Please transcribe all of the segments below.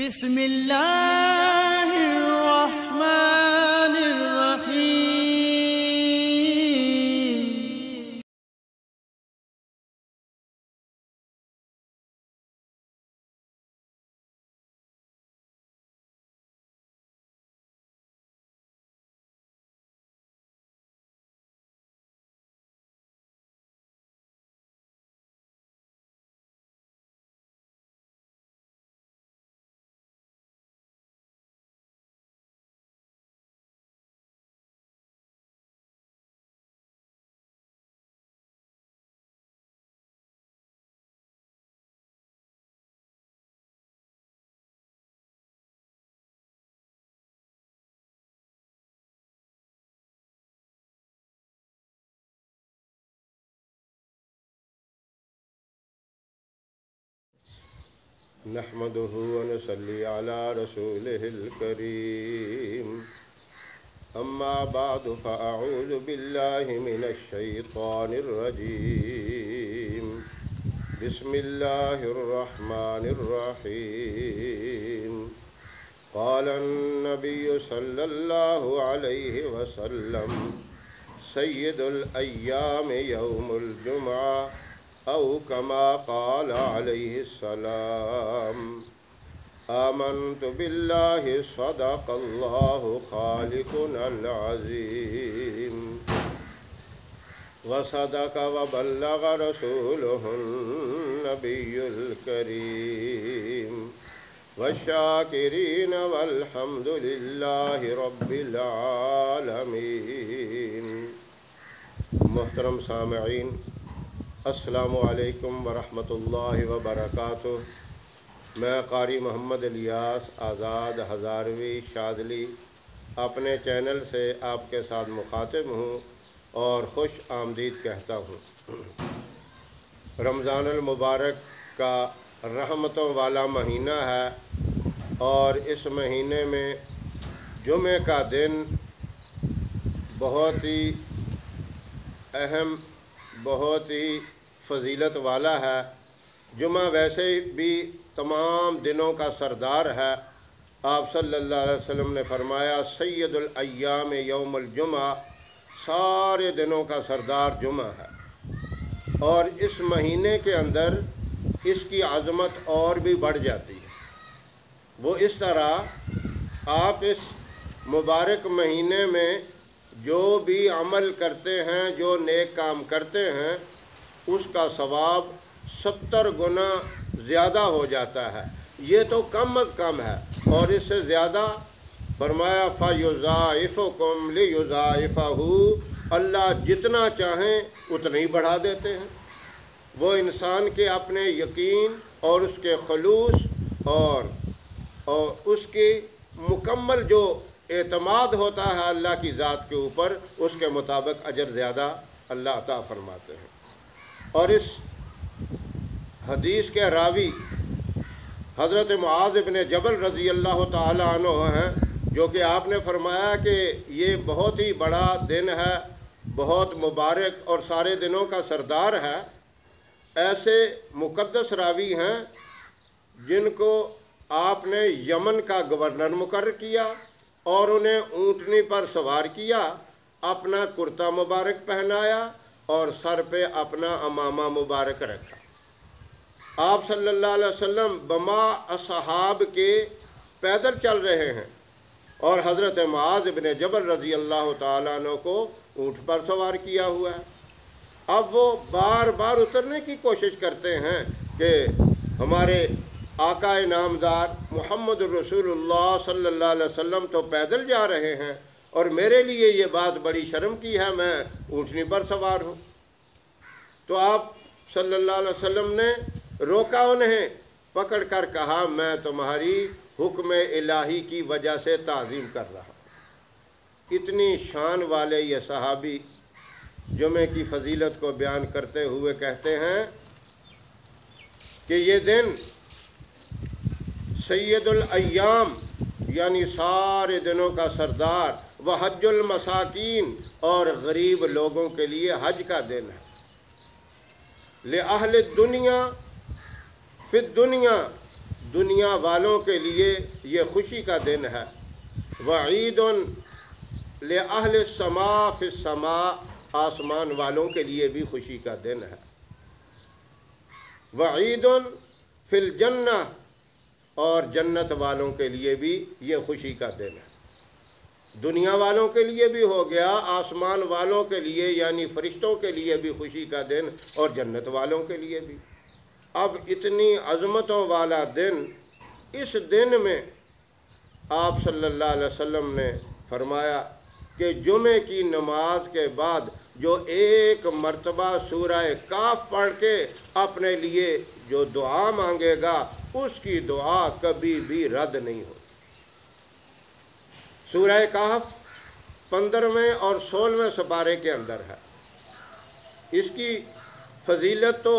بسم اللہ الرحمن الرحیم۔ نحمده ونصلي على رسوله الكريم أما بعد فأعوذ بالله من الشيطان الرجيم بسم الله الرحمن الرحيم قال النبي صلى الله عليه وسلم سيد الأيام يوم الجمعة أو كما قال عليه السلام آمنت بالله صدق الله خالقنا العظيم وصدق وبلغ رسوله النبي الكريم والشاكرين والحمد لله رب العالمين۔ محترم سامعین، السلام علیکم ورحمۃ اللہ وبرکاتہ۔ میں قاری محمد الیاس آزاد ہزاروی شاذلی اپنے چینل سے آپ کے ساتھ مخاطب ہوں اور خوش آمدید کہتا ہوں۔ رمضان المبارک کا رحمتوں والا مہینہ ہے اور اس مہینے میں جمعے کا دن بہت ہی اہم، بہت ہی فضیلت والا ہے۔ جمعہ ویسے بھی تمام دنوں کا سردار ہے۔ آپ صلی اللہ علیہ وسلم نے فرمایا سید الایام یوم الجمعہ، سارے دنوں کا سردار جمعہ ہے، اور اس مہینے کے اندر اس کی عظمت اور بھی بڑھ جاتی ہے۔ وہ اس طرح، آپ اس مبارک مہینے میں جو بھی عمل کرتے ہیں، جو نیک کام کرتے ہیں، اس کا ثواب 70 گنا زیادہ ہو جاتا ہے۔ یہ تو کم از کم ہے، اور اس سے زیادہ فرمایا فَيُضَاعِفُكُمْ لِيُضَاعِفَهُ، اللہ جتنا چاہیں اتنا ہی بڑھا دیتے ہیں۔ وہ انسان کے اپنے یقین اور اس کے خلوص اور اس کی مکمل جو اعتماد ہوتا ہے اللہ کی ذات کے اوپر، اس کے مطابق اجر زیادہ اللہ عطا فرماتے ہیں۔ اور اس حدیث کے راوی حضرت معاذ بن جبل رضی اللہ تعالی عنہ ہیں، جو کہ آپ نے فرمایا کہ یہ بہت ہی بڑا دن ہے، بہت مبارک اور سارے دنوں کا سردار ہے۔ ایسے مقدس راوی ہیں جن کو آپ نے یمن کا گورنر مقرر کیا اور انہیں اونٹنی پر سوار کیا، اپنا کرتا مبارک پہنایا اور سر پہ اپنا امامہ مبارک رکھا۔ آپ صلی اللہ علیہ وسلم بما اصحاب کے پیدل چل رہے ہیں، اور حضرت معاذ بن جبل رضی اللہ تعالیٰ عنہ کو اونٹ پر سوار کیا ہوا ہے۔ اب وہ بار بار اترنے کی کوشش کرتے ہیں کہ ہمارے آقا نامدار محمد رسول اللہ صلی اللہ علیہ وسلم تو پیدل جا رہے ہیں، اور میرے لیے یہ بات بڑی شرم کی ہے، میں اونٹنی پر سوار ہوں۔ تو آپ صلی اللہ علیہ وسلم نے روکا انہیں، پکڑ کر کہا میں تمہاری حکم الہی کی وجہ سے تعظیم کر رہا ہوں۔ اتنی شان والے یہ صحابی جمعے کی فضیلت کو بیان کرتے ہوئے کہتے ہیں کہ یہ دن سید الایام یعنی سارے دنوں کا سردار، وحج المساکین اور غریب لوگوں کے لیے حج کا دن ہے۔ لِأَهْلِ الدُّنْيَا فِي الدُّنْيَا، دنیا والوں کے لیے یہ خوشی کا دن ہے۔ وعید لأہل السماء فی السماء، آسمان والوں کے لیے بھی خوشی کا دن ہے۔ وعید فی الجنہ، اور جنت والوں کے لیے بھی یہ خوشی کا دن ہے۔ دنیا والوں کے لیے بھی ہو گیا، آسمان والوں کے لیے یعنی فرشتوں کے لیے بھی خوشی کا دن، اور جنت والوں کے لیے بھی۔ اب اتنی عظمتوں والا دن، اس دن میں آپ صلی اللہ علیہ وسلم نے فرمایا کہ جمعے کی نماز کے بعد جو ایک مرتبہ سورہ کاف پڑھ کے اپنے لیے جو دعا مانگے گا، اس کی دعا کبھی بھی رد نہیں ہوگی۔ سورہ کہف 15ویں اور 16ویں سپارے کے اندر ہے۔ اس کی فضیلت تو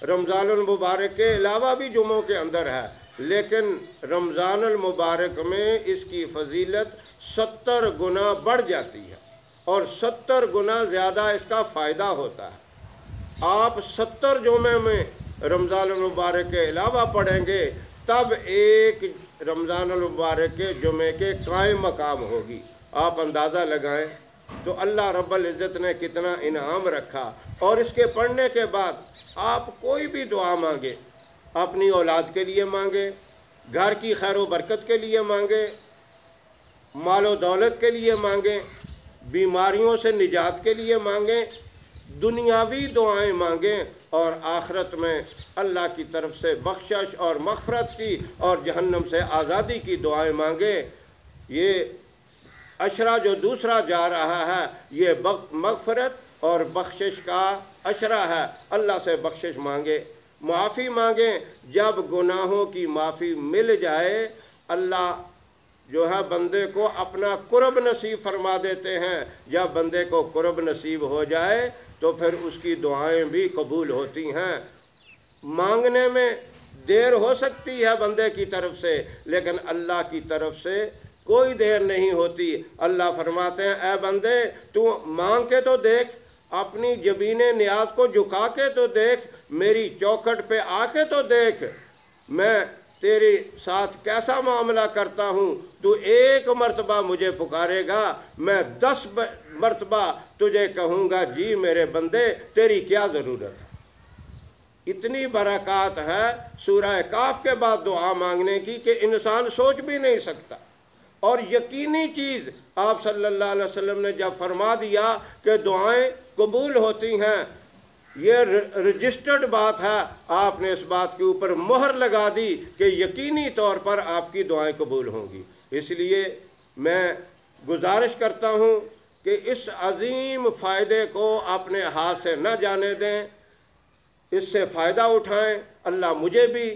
رمضان المبارک کے علاوہ بھی جمعوں کے اندر ہے، لیکن رمضان المبارک میں اس کی فضیلت 70 گنا بڑھ جاتی ہے، اور 70 گنا زیادہ اس کا فائدہ ہوتا ہے۔ آپ 70 جمعے میں رمضان المبارک کے علاوہ پڑھیں گے، تب ایک رمضان المبارک کے جمعے کے قائم مقام ہوگی۔ آپ اندازہ لگائیں تو اللہ رب العزت نے کتنا انعام رکھا۔ اور اس کے پڑھنے کے بعد آپ کوئی بھی دعا مانگے، اپنی اولاد کے لیے مانگے، گھر کی خیر و برکت کے لیے مانگے، مال و دولت کے لیے مانگیں، بیماریوں سے نجات کے لیے مانگیں، دنیاوی دعائیں مانگیں، اور آخرت میں اللہ کی طرف سے بخشش اور مغفرت کی اور جہنم سے آزادی کی دعائیں مانگیں۔ یہ عشرہ جو دوسرا جا رہا ہے، یہ مغفرت اور بخشش کا عشرہ ہے۔ اللہ سے بخشش مانگے، معافی مانگیں۔ جب گناہوں کی معافی مل جائے، اللہ جو ہے بندے کو اپنا قرب نصیب فرما دیتے ہیں۔ جب بندے کو قرب نصیب ہو جائے تو پھر اس کی دعائیں بھی قبول ہوتی ہیں۔ مانگنے میں دیر ہو سکتی ہے بندے کی طرف سے، لیکن اللہ کی طرف سے کوئی دیر نہیں ہوتی۔ اللہ فرماتے ہیں اے بندے تو مانگ کے تو دیکھ، اپنی جبین نیاز کو جھکا کے تو دیکھ، میری چوکھٹ پہ آ کے تو دیکھ، میں تیرے ساتھ کیسا معاملہ کرتا ہوں۔ تو ایک مرتبہ مجھے پکارے گا، میں 10 مرتبہ تجھے کہوں گا جی میرے بندے تیری کیا ضرورت ہے۔ اتنی برکات ہے سورہ کاف کے بعد دعا مانگنے کی کہ انسان سوچ بھی نہیں سکتا۔ اور یقینی چیز آپ صلی اللہ علیہ وسلم نے جب فرما دیا کہ دعائیں قبول ہوتی ہیں، یہ رجسٹرڈ بات ہے، آپ نے اس بات کے اوپر مہر لگا دی کہ یقینی طور پر آپ کی دعائیں قبول ہوں گی۔ اس لیے میں گزارش کرتا ہوں کہ اس عظیم فائدے کو اپنے ہاتھ سے نہ جانے دیں، اس سے فائدہ اٹھائیں۔ اللہ مجھے بھی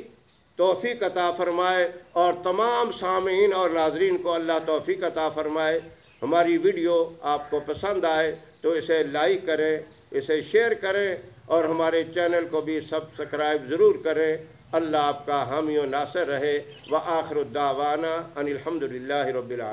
توفیق عطا فرمائے اور تمام سامعین اور ناظرین کو اللہ توفیق عطا فرمائے۔ ہماری ویڈیو آپ کو پسند آئے تو اسے لائک کریں، اسے شیئر کریں، اور ہمارے چینل کو بھی سبسکرائب ضرور کریں۔ اللہ آپ کا حامی و ناصر رہے۔ وآخر الدعوانا ان الحمد للہ رب العالمین۔